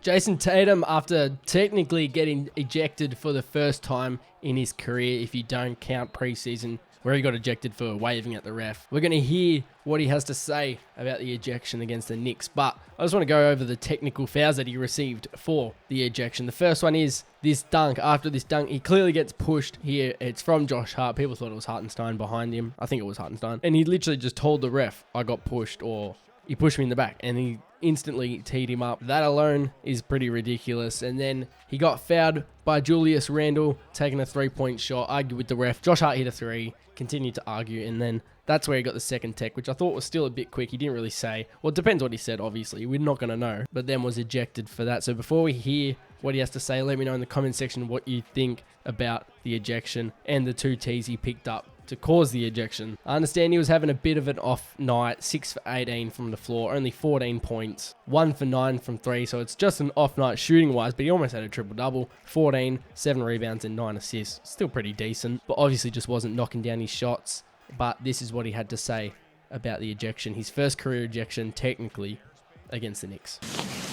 Jayson Tatum, after technically getting ejected for the first time in his career, if you don't count preseason, where he got ejected for waving at the ref. We're going to hear what he has to say about the ejection against the Knicks, but I just want to go over the technical fouls that he received for the ejection. The first one is this dunk. After this dunk, he clearly gets pushed here. It's from Josh Hart. People thought it was Hartenstein behind him. I think it was Hartenstein. And he literally just told the ref, I got pushed, or he pushed me in the back, and he instantly teed him up. That alone is pretty ridiculous. And then he got fouled by Julius Randle, taking a three-point shot, argued with the ref. Josh Hart hit a three, continued to argue, and then that's where he got the second tech, which I thought was still a bit quick. He didn't really say. Well, it depends what he said, obviously. We're not going to know. But then was ejected for that. So before we hear what he has to say, let me know in the comment section what you think about the ejection and the two tees he picked up to cause the ejection. I understand he was having a bit of an off night, 6 for 18 from the floor, only 14 points, 1 for 9 from 3, so it's just an off night shooting wise, but he almost had a triple-double, 14, 7 rebounds and 9 assists. Still pretty decent, but obviously just wasn't knocking down his shots. But this is what he had to say about the ejection, his first career ejection technically against the Knicks.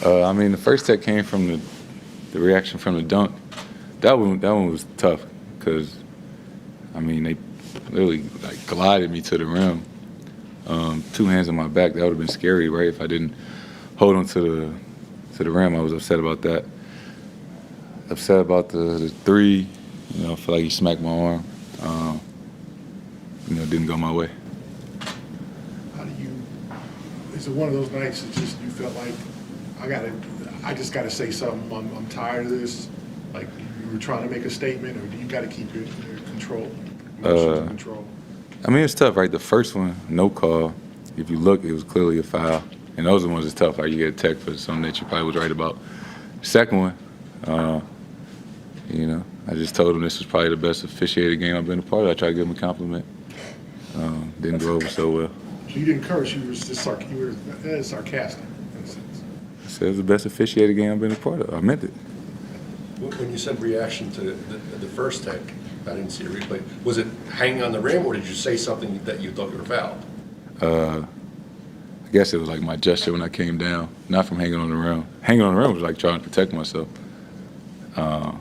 The first tech came from the reaction from the dunk. That one was tough because, they literally glided me to the rim. 2 hands on my back, that would have been scary, right? If I didn't hold on to the rim, I was upset about that. Upset about the three, I feel like he smacked my arm. Didn't go my way. Is it one of those nights that just you felt like I just gotta say something, I'm tired of this? Like you were trying to make a statement, or do you gotta keep your control? It's tough, right? The first one, no call. If you look, it was clearly a foul. And those are the ones that's tough. Like you get a tech for something that you probably was right about. Second one, I just told him this was probably the best officiated game I've been a part of. I tried to give him a compliment. Didn't go over so well. So you didn't curse, you were just sarcastic in a sense. I said it was the best officiated game I've been a part of. I meant it. When you said reaction to the first tech, I didn't see a replay. Was it hanging on the rim, or did you say something that you thought you were fouled? I guess it was like my gesture when I came down, not from hanging on the rim. Hanging on the rim was like trying to protect myself. Yeah,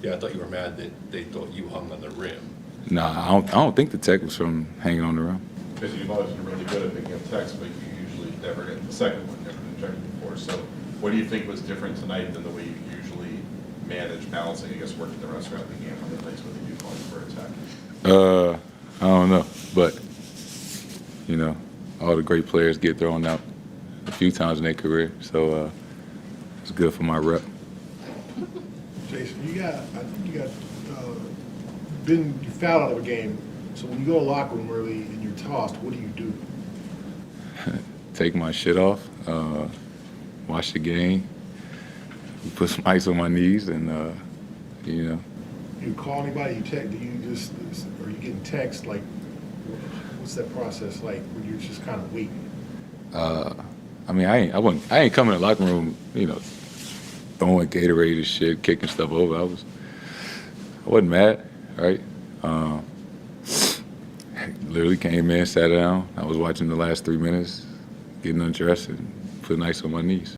I thought you were mad that they thought you hung on the rim. Nah, I don't think the tech was from hanging on the rim. Because you've always been really good at picking up techs, but you usually never get the second one, never been ejected before. So what do you think was different tonight than the way you usually manage balancing, working the rest throughout the game on the nights when they do call you for attack? I don't know, but all the great players get thrown out a few times in their career, so it's good for my rep. Jayson, you fouled out of a game. So when you go to the locker room early and you're tossed, what do? Take my shit off, watch the game, put some ice on my knees, and You call anybody? Are you getting text? Like, what's that process like when you're just kind of waiting? I ain't coming to the locker room, throwing Gatorade and shit, kicking stuff over. I wasn't mad, right? Literally came in, sat down. I was watching the last 3 minutes, getting undressed and putting ice on my knees.